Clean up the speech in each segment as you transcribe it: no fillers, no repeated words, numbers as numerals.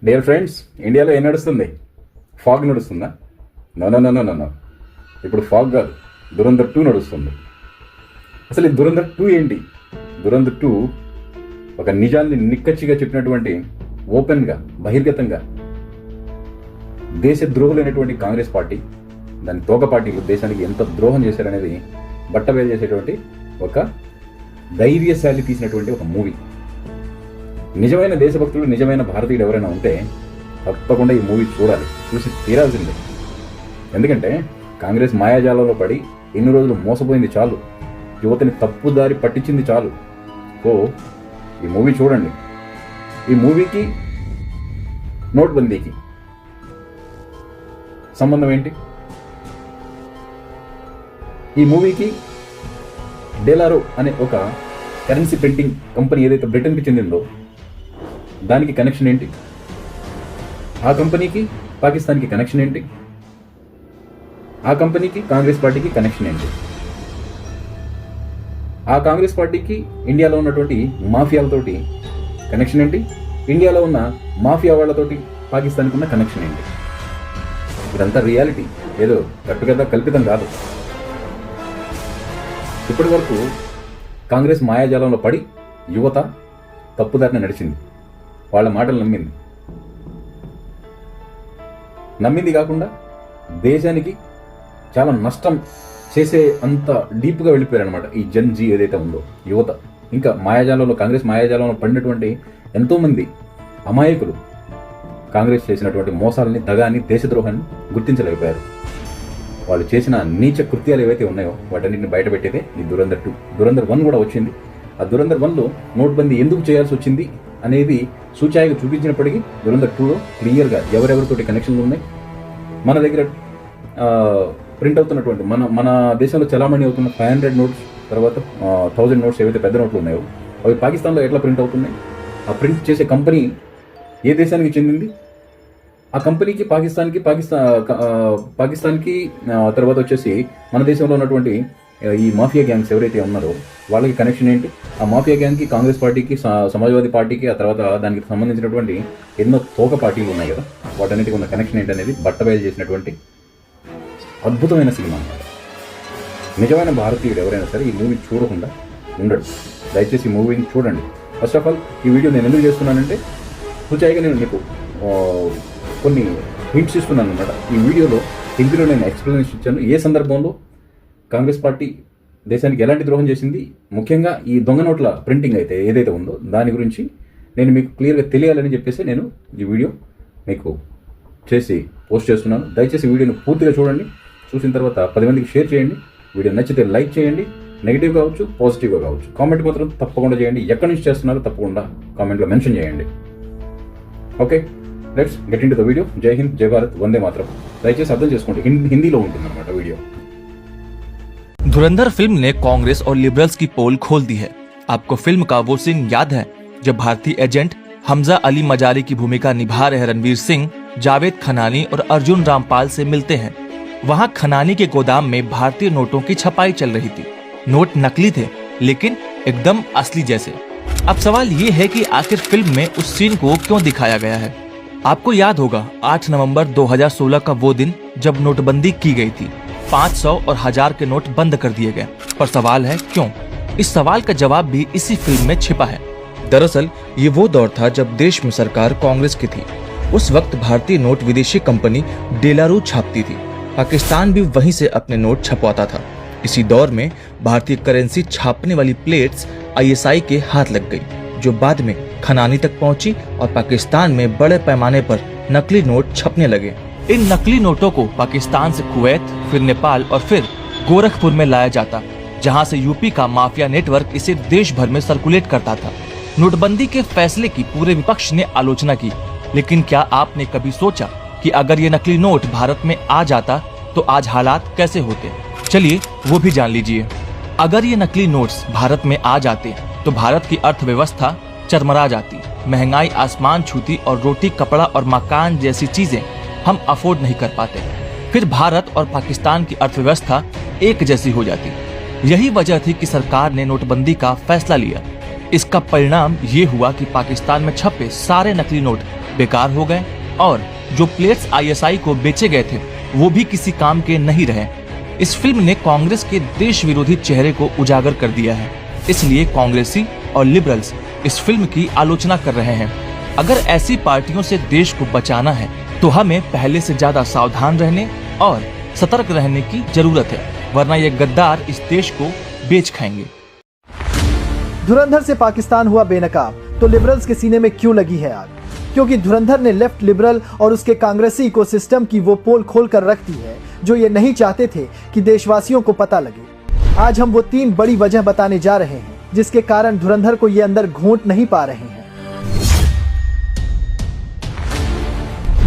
Dear friends, ఇండియాలో ఏం నడుస్తుంది? ఫాగ్ నడుస్తుందా? No no no no no ఇప్పుడు ఫాగ్ కాదు, దురంధర్ 2 నడుస్తుంది. అసలు ఈ దురంధర్ 2 ఏంటి? దురంధర్ 2 ఒక నిజాన్ని నిక్కచ్చిగా చెప్పినటువంటి, ఓపెన్గా బహిర్గతంగా దేశ ద్రోహులైనటువంటి కాంగ్రెస్ పార్టీ, దాని తోక పార్టీలు దేశానికి ఎంత ద్రోహం చేశారనేది బట్టబయలు చేసేటువంటి ఒక ధైర్యశాలి తీసినటువంటి ఒక మూవీ. నిజమైన దేశభక్తులు, నిజమైన భారతీయుడు ఎవరైనా ఉంటే తప్పకుండా ఈ మూవీ చూడాలి, చూసి తీరాల్సిందే. ఎందుకంటే కాంగ్రెస్ మాయాజాలంలో పడి ఎన్ని రోజులు మోసపోయింది చాలు, యువతని తప్పుదారి పట్టించింది చాలు. ఓ ఈ మూవీ చూడండి. ఈ మూవీకి నోట్బందీకి సంబంధం ఏంటి? ఈ మూవీకి డెలారో అనే ఒక కరెన్సీ ప్రింటింగ్ కంపెనీ ఏదైతే బ్రిటన్కి చెందిందో దానికి కనెక్షన్ ఏంటి? ఆ కంపెనీకి పాకిస్తాన్కి కనెక్షన్ ఏంటి? ఆ కంపెనీకి కాంగ్రెస్ పార్టీకి కనెక్షన్ ఏంటి? ఆ కాంగ్రెస్ పార్టీకి ఇండియాలో ఉన్నటువంటి మాఫియాలతోటి కనెక్షన్ ఏంటి? ఇండియాలో ఉన్న మాఫియా వాళ్ళతోటి పాకిస్తాన్కి ఉన్న కనెక్షన్ ఏంటి? ఇదంతా రియాలిటీ, ఏదో కట్టుకథ కల్పితం కాదు. ఇప్పటి వరకు కాంగ్రెస్ మాయాజాలంలో పడి యువత తప్పుదారిన నడిచింది, వాళ్ళ మాటలు నమ్మింది కాకుండా దేశానికి చాలా నష్టం చేసే అంత డీప్గా వెళ్ళిపోయారు అనమాట ఈ జన్ జీ ఏదైతే ఉందో యువత. ఇంకా మాయాజాలంలో, కాంగ్రెస్ మాయాజాలంలో పడినటువంటి ఎంతోమంది అమాయకులు కాంగ్రెస్ చేసినటువంటి మోసాలని, దగాన్ని, దేశద్రోహాన్ని గుర్తించలేకపోయారు. వాళ్ళు చేసిన నీచ కృత్యాలు ఏవైతే ఉన్నాయో వాటన్నిటిని బయటపెట్టేదే ఈ దురంధర్ 2. దురంధర్ 1 కూడా వచ్చింది. ఆ దురంధర్ 1లో నోట్బందీ ఎందుకు చేయాల్సి వచ్చింది అనేది సూచాయిగా చూపించినప్పటికీ దురంధర్ 2లో క్లియర్గా ఎవరెవరితోటి కనెక్షన్లు ఉన్నాయి, మన దగ్గర ప్రింట్ అవుతున్నటువంటి మన దేశంలో చలామణి అవుతున్న 500 నోట్స్, తర్వాత 1000 నోట్స్ ఏవైతే పెద్ద నోట్లు ఉన్నాయో అవి పాకిస్తాన్లో ఎట్లా ప్రింట్ అవుతున్నాయి, ఆ ప్రింట్ చేసే కంపెనీ ఏ దేశానికి చెందింది, ఆ కంపెనీకి పాకిస్తాన్కి తర్వాత వచ్చేసి మన దేశంలో ఉన్నటువంటి ఈ మాఫియా గ్యాంగ్స్ ఎవరైతే ఉన్నారో వాళ్ళకి కనెక్షన్ ఏంటి, ఆ మాఫియా గ్యాంగ్కి కాంగ్రెస్ పార్టీకి, సమాజ్వాదీ పార్టీకి, ఆ తర్వాత దానికి సంబంధించినటువంటి ఎన్నో తోక పార్టీలు ఉన్నాయి కదా, వాటన్నిటికి ఉన్న కనెక్షన్ ఏంటి అనేది బట్టబయలు చేసినటువంటి అద్భుతమైన సినిమా అన్నమాట. నిజమైన భారతీయుడు ఎవరైనా సరే ఈ మూవీ చూడకుండా ఉండడు. దయచేసి ఈ మూవీని చూడండి. ఫస్ట్ ఆఫ్ ఆల్ ఈ వీడియో నేను ఎందుకు చేస్తున్నానంటే సూచాయిగా నేను మీకు కొన్ని హింట్స్ ఇస్తున్నాను అనమాట. ఈ వీడియోలో హిందీలో నేను ఎక్స్ప్లెనేషన్ ఇచ్చాను, ఏ సందర్భంలో కాంగ్రెస్ పార్టీ దేశానికి ఎలాంటి ద్రోహం చేసింది, ముఖ్యంగా ఈ దొంగ నోట్ల ప్రింటింగ్ అయితే ఏదైతే ఉందో దాని గురించి నేను మీకు క్లియర్గా తెలియాలని చెప్పేసి నేను ఈ వీడియో మీకు చేసి పోస్ట్ చేస్తున్నాను. దయచేసి వీడియోని పూర్తిగా చూడండి. చూసిన తర్వాత 10 మందికి షేర్ చేయండి. వీడియో నచ్చితే లైక్ చేయండి, నెగిటివ్ కావచ్చు, పాజిటివ్గా కావచ్చు. కామెంట్ మాత్రం తప్పకుండా చేయండి. ఎక్కడి నుంచి చేస్తున్నారో తప్పకుండా కామెంట్లో మెన్షన్ చేయండి. Okay, let's get in to the video. జై హింద్, జై భారత్, వందే మాత్రం. దయచేసి అర్థం చేసుకోండి, హిందీలో ఉంటుందన్నమాట వీడియో. धुरंधर फिल्म ने कांग्रेस और लिबरल्स की पोल खोल दी है। आपको फिल्म का वो सीन याद है जब भारतीय एजेंट हमजा अली मजारी की भूमिका निभा रहे रणवीर सिंह जावेद खनानी और अर्जुन रामपाल से मिलते हैं। वहां खनानी के गोदाम में भारतीय नोटों की छपाई चल रही थी। नोट नकली थे लेकिन एकदम असली जैसे। अब सवाल ये है कि आखिर फिल्म में उस सीन को क्यों दिखाया गया है। आपको याद होगा 8 नवंबर 2016 का वो दिन जब नोटबंदी की गई थी। 500 और 1000 के नोट बंद कर दिए गए। पर सवाल है क्यों? इस सवाल का जवाब भी इसी फिल्म में छिपा है। दरअसल ये वो दौर था जब देश में सरकार कांग्रेस की थी। उस वक्त भारतीय नोट विदेशी कंपनी डेलारू छापती थी। पाकिस्तान भी वहीं से अपने नोट छपवाता था। इसी दौर में भारतीय करेंसी छापने वाली प्लेट्स ISI के हाथ लग गई, जो बाद में खनानी तक पहुंची और पाकिस्तान में बड़े पैमाने पर नकली नोट छपने लगे। इन नकली नोटों को पाकिस्तान से कुवैत, फिर नेपाल और फिर गोरखपुर में लाया जाता, जहां से यूपी का माफिया नेटवर्क इसे देश भर में सर्कुलेट करता था। नोटबंदी के फैसले की पूरे विपक्ष ने आलोचना की, लेकिन क्या आपने कभी सोचा कि अगर ये नकली नोट भारत में आ जाता तो आज हालात कैसे होते? चलिए वो भी जान लीजिए। अगर ये नकली नोट्स भारत में आ जाते तो भारत की अर्थव्यवस्था चरमरा जाती, महंगाई आसमान छूती और रोटी, कपड़ा और मकान जैसी चीजें हम अफोर्ड नहीं कर पाते। फिर भारत और पाकिस्तान की अर्थव्यवस्था एक जैसी हो जाती। यही वजह थी कि सरकार ने नोटबंदी का फैसला लिया। इसका परिणाम ये हुआ कि पाकिस्तान में छपे सारे नकली नोट बेकार हो गए और जो प्लेट्स आईएसआई को बेचे गए थे वो भी किसी काम के नहीं रहे। इस फिल्म ने कांग्रेस के देश विरोधी चेहरे को उजागर कर दिया है, इसलिए कांग्रेसी और लिबरल्स इस फिल्म की आलोचना कर रहे हैं। अगर ऐसी पार्टियों से देश को बचाना है तो हमें पहले से ज्यादा सावधान रहने और सतर्क रहने की जरूरत है, वरना ये गद्दार इस देश को बेच खाएंगे। धुरंधर से पाकिस्तान हुआ बेनकाब, तो लिबरल्स के सीने में क्यों लगी है आग? क्योंकि धुरंधर ने लेफ्ट लिबरल और उसके कांग्रेसी इकोसिस्टम की वो पोल खोल कर रख दी है जो ये नहीं चाहते थे कि देशवासियों को पता लगे। आज हम वो 3 बड़ी वजह बताने जा रहे हैं जिसके कारण धुरंधर को ये अंदर घोंट नहीं पा रहे हैं।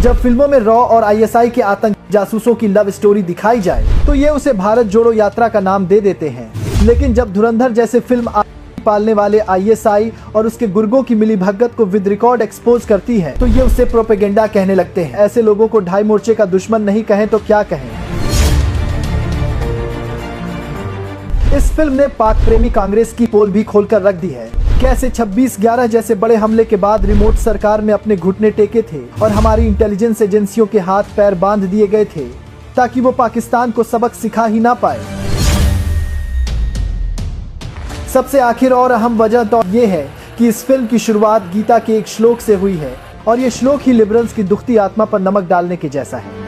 जब फिल्मों में रॉ और आईएसआई के आतंक जासूसों की लव स्टोरी दिखाई जाए तो ये उसे भारत जोड़ो यात्रा का नाम दे देते हैं, लेकिन जब धुरंधर जैसे फिल्म पालने वाले आईएसआई और उसके गुर्गों की मिलीभगत को विद रिकॉर्ड एक्सपोज करती है तो ये उसे प्रोपेगेंडा कहने लगते हैं। ऐसे लोगों को ढाई मोर्चे का दुश्मन नहीं कहें तो क्या कहें। इस फिल्म ने पाक प्रेमी कांग्रेस की पोल भी खोलकर रख दी है। कैसे 26/11 जैसे बड़े हमले के बाद रिमोट सरकार में अपने घुटने टेके थे और हमारी इंटेलिजेंस एजेंसियों के हाथ पैर बांध दिए गए थे ताकि वो पाकिस्तान को सबक सिखा ही ना पाए। सबसे आखिर और अहम वजह तो ये है कि इस फिल्म की शुरुआत गीता के एक श्लोक से हुई है और ये श्लोक ही लिबरल्स की दुखती आत्मा पर नमक डालने के जैसा है।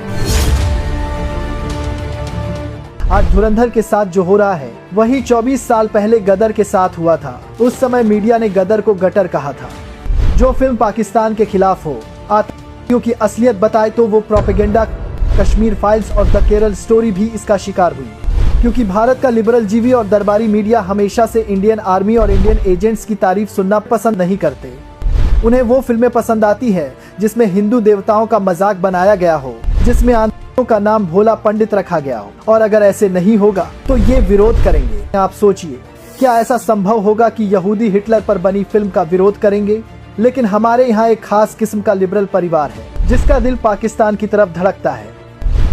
आज धुरंधर के साथ जो हो रहा है वही 24 साल पहले गदर के साथ हुआ था। उस समय मीडिया ने गदर को गटर कहा था। जो फिल्म पाकिस्तान के खिलाफ हो, आतंकियों की असलियत बताए तो वो प्रोपेगेंडा। कश्मीर फाइल्स और द केरल स्टोरी भी इसका शिकार हुई, क्योंकि भारत का लिबरल जीवी और दरबारी मीडिया हमेशा से इंडियन आर्मी और इंडियन एजेंट्स की तारीफ सुनना पसंद नहीं करते। उन्हें वो फिल्में पसंद आती है जिसमें हिंदू देवताओं का मजाक बनाया गया हो, जिसमें आतंकियों का नाम भोला पंडित रखा गया हो, और अगर ऐसे नहीं होगा तो ये विरोध करेंगे। आप सोचिए, क्या ऐसा संभव होगा कि यहूदी हिटलर पर बनी फिल्म का विरोध करेंगे? लेकिन हमारे यहाँ एक खास किस्म का लिबरल परिवार है जिसका दिल पाकिस्तान की तरफ धड़कता है।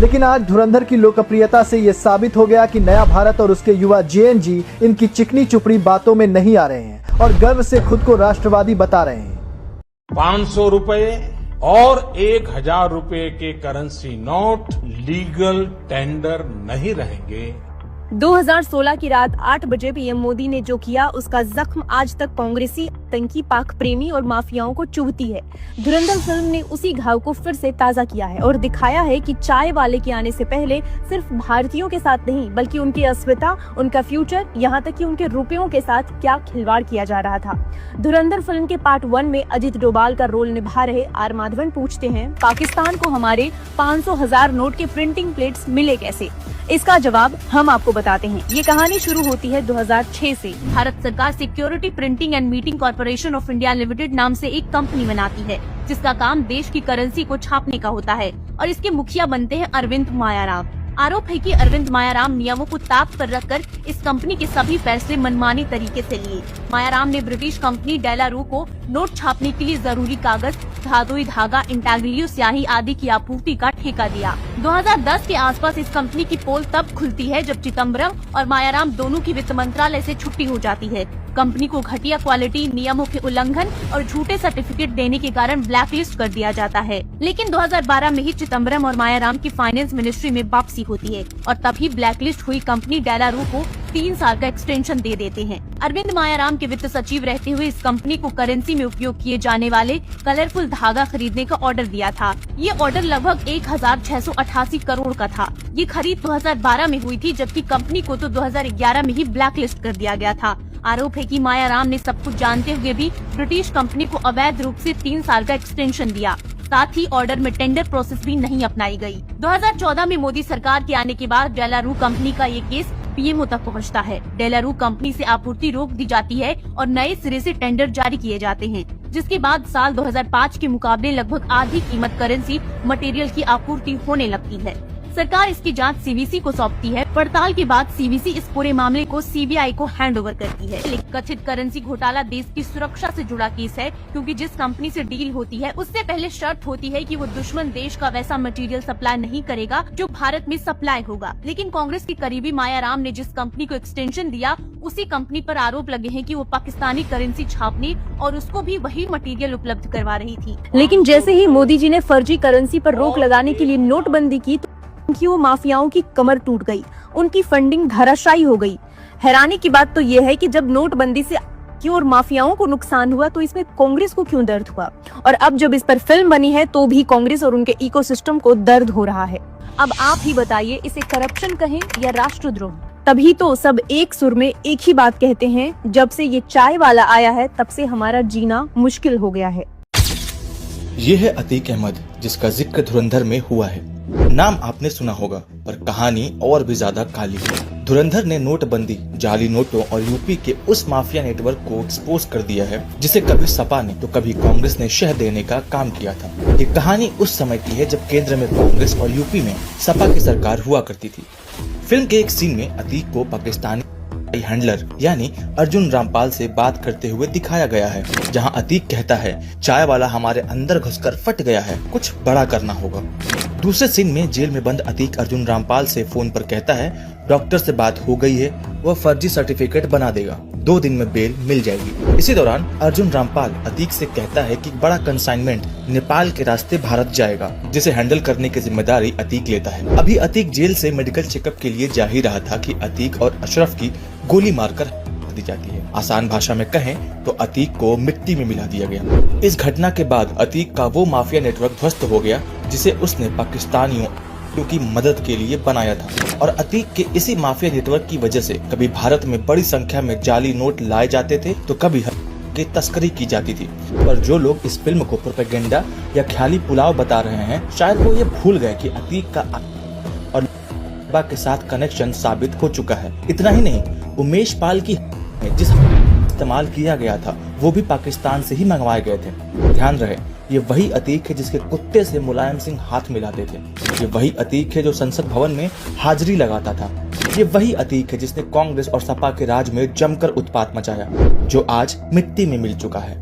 लेकिन आज धुरंधर की लोकप्रियता से ये साबित हो गया कि नया भारत और उसके युवा जेएनजी इनकी चिकनी चुपड़ी बातों में नहीं आ रहे हैं और गर्व से खुद को राष्ट्रवादी बता रहे हैं। 500 रुपए और 1000 रुपए के करेंसी नोट लीगल टेंडर नहीं रहेंगे। 2016 की रात 8 बजे पीएम मोदी ने जो किया उसका जख्म आज तक कांग्रेसी, आतंकी, पाक प्रेमी और माफियाओं को चुभती है। धुरंधर फिल्म ने उसी घाव को फिर से ताजा किया है और दिखाया है कि चाय वाले के आने से पहले सिर्फ भारतीयों के साथ नहीं बल्कि उनकी अस्मिता, उनका फ्यूचर, यहाँ तक कि उनके रुपयों के साथ क्या खिलवाड़ किया जा रहा था। धुरंधर फिल्म के पार्ट 1 में अजित डोभाल का रोल निभा रहे आर माधवन पूछते हैं, पाकिस्तान को हमारे 500,000 नोट के प्रिंटिंग प्लेट्स मिले कैसे? इसका जवाब हम आपको बताते हैं। ये कहानी शुरू होती है 2006 से। भारत सरकार security printing and meeting corporation of India limited नाम से एक कंपनी बनाती है जिसका काम देश की करेंसी को छापने का होता है और इसके मुखिया बनते हैं अरविंद मायाराम। आरोप है कि अरविंद मायाराम नियमों को ताक पर रखकर इस कंपनी के सभी फैसले मनमानी तरीके से लिए। मायाराम ने ब्रिटिश कंपनी डेलारू को नोट छापने के लिए जरूरी कागज, धातुई धागा, इंटाग्लियो स्याही आदि की आपूर्ति का ठेका दिया। 2010 के आसपास इस कंपनी की पोल तब खुलती है जब चिदम्बरम और मायाराम दोनों की वित्त मंत्रालय से छुट्टी हो जाती है। कंपनी को घटिया क्वालिटी, नियमों के उल्लंघन और झूठे सर्टिफिकेट देने के कारण ब्लैकलिस्ट कर दिया जाता है। लेकिन 2012 में ही चिदम्बरम और मायाराम की फाइनेंस मिनिस्ट्री में वापसी होती है और तभी ब्लैकलिस्ट हुई कंपनी डेलारू को 3 साल का एक्सटेंशन दे देते हैं। अरविंद मायाराम के वित्त सचिव रहते हुए इस कंपनी को करेंसी में उपयोग किए जाने वाले कलरफुल धागा खरीदने का ऑर्डर दिया था। ये ऑर्डर लगभग 1688 करोड़ का था। ये खरीद 2012 में हुई थी, जबकि कंपनी को तो 2011 में ही ब्लैकलिस्ट कर दिया गया था। आरोप है कि मायाराम ने सब कुछ जानते हुए भी ब्रिटिश कंपनी को अवैध रूप से 3 साल का एक्सटेंशन दिया। साथ ही ऑर्डर में टेंडर प्रोसेस भी नहीं अपनाई गई। 2014 में मोदी सरकार के आने के बाद डेलारू कंपनी का ये केस पीएमओ तक पहुंचता है। डेलारू कंपनी से आपूर्ति रोक दी जाती है और नए सिरे से टेंडर जारी किए जाते हैं, जिसके बाद साल 2005 के मुकाबले लगभग आधी कीमत करेंसी मटेरियल की आपूर्ति होने लगती है। सरकार इसकी जांच सीवीसी को सौंपती है। पड़ताल के बाद सीवीसी इस पूरे मामले को सीबीआई को हैंडओवर करती है। लेकिन कथित करेंसी घोटाला देश की सुरक्षा से जुड़ा केस है, क्योंकि जिस कंपनी से डील होती है उससे पहले शर्त होती है कि वो दुश्मन देश का वैसा मटेरियल सप्लाई नहीं करेगा जो भारत में सप्लाई होगा। लेकिन कांग्रेस की करीबी माया राम ने जिस कंपनी को एक्सटेंशन दिया, उसी कंपनी पर आरोप लगे हैं कि वो पाकिस्तानी करेंसी छापने और उसको भी वही मटेरियल उपलब्ध करवा रही थी। लेकिन जैसे ही मोदी जी ने फर्जी करेंसी पर रोक लगाने के लिए नोटबंदी की, तो वो माफियाओं की कमर टूट गई, उनकी फंडिंग धराशायी हो गई। हैरानी की बात तो ये है कि जब नोटबंदी से क्यों और माफियाओं को नुकसान हुआ, तो इसमें कांग्रेस को क्यों दर्द हुआ? और अब जब इस पर फिल्म बनी है तो भी कांग्रेस और उनके इकोसिस्टम को दर्द हो रहा है। अब आप ही बताइए, इसे करप्शन कहें या राष्ट्रद्रोह? तभी तो सब एक सुर में एक ही बात कहते हैं, जब से ये चाय वाला आया है तब से हमारा जीना मुश्किल हो गया है। ये है अतीक अहमद, जिसका जिक्र धुरंधर में हुआ है। नाम आपने सुना होगा, पर कहानी और भी ज्यादा काली है। धुरंधर ने नोटबंदी, जाली नोटों और यूपी के उस माफिया नेटवर्क को एक्सपोज कर दिया है, जिसे कभी सपा ने तो कभी कांग्रेस ने शह देने का काम किया था। ये कहानी उस समय की है जब केंद्र में कांग्रेस और यूपी में सपा की सरकार हुआ करती थी। फिल्म के एक सीन में अतीक को पाकिस्तानी हैंडलर यानी अर्जुन रामपाल से बात करते हुए दिखाया गया है, जहां अतीक कहता है, चाय वाला हमारे अंदर घुसकर फट गया है, कुछ बड़ा करना होगा। दूसरे सीन में जेल में बंद अतीक अर्जुन रामपाल से फोन पर कहता है, डॉक्टर से बात हो गई है, वह फर्जी सर्टिफिकेट बना देगा, 2 दिन में बेल मिल जाएगी। इसी दौरान अर्जुन रामपाल अतीक से कहता है कि बड़ा कंसाइनमेंट नेपाल के रास्ते भारत जाएगा, जिसे हैंडल करने की जिम्मेदारी अतीक लेता है। अभी अतीक जेल से मेडिकल चेकअप के लिए जा ही रहा था कि अतीक और अशरफ की गोली मारकर दी जाती है। आसान भाषा में कहें तो अतीक को मिट्टी में मिला दिया गया। इस घटना के बाद अतीक का वो माफिया नेटवर्क ध्वस्त हो गया, जिसे उसने पाकिस्तानियों की मदद के लिए बनाया था। और अतीक के इसी माफिया नेटवर्क की वजह से कभी भारत में बड़ी संख्या में जाली नोट लाए जाते थे, तो कभी की तस्करी की जाती थी। पर जो लोग इस फिल्म को प्रोपेगेंडा या ख्याली पुलाव बता रहे हैं, शायद वो ये भूल गए कि अतीक का और के साथ कनेक्शन साबित हो चुका है। इतना ही नहीं, उमेश पाल की जिस इस्तेमाल किया गया था वो भी पाकिस्तान से ही मंगवाए गए थे। ध्यान रहे, ये वही अतीक है जिसके कुत्ते से मुलायम सिंह हाथ मिलाते थे। ये वही अतीक है जो संसद भवन में हाजिरी लगाता था। ये वही अतीक है जिसने कांग्रेस और सपा के राज में जमकर उत्पात मचाया, जो आज मिट्टी में मिल चुका है।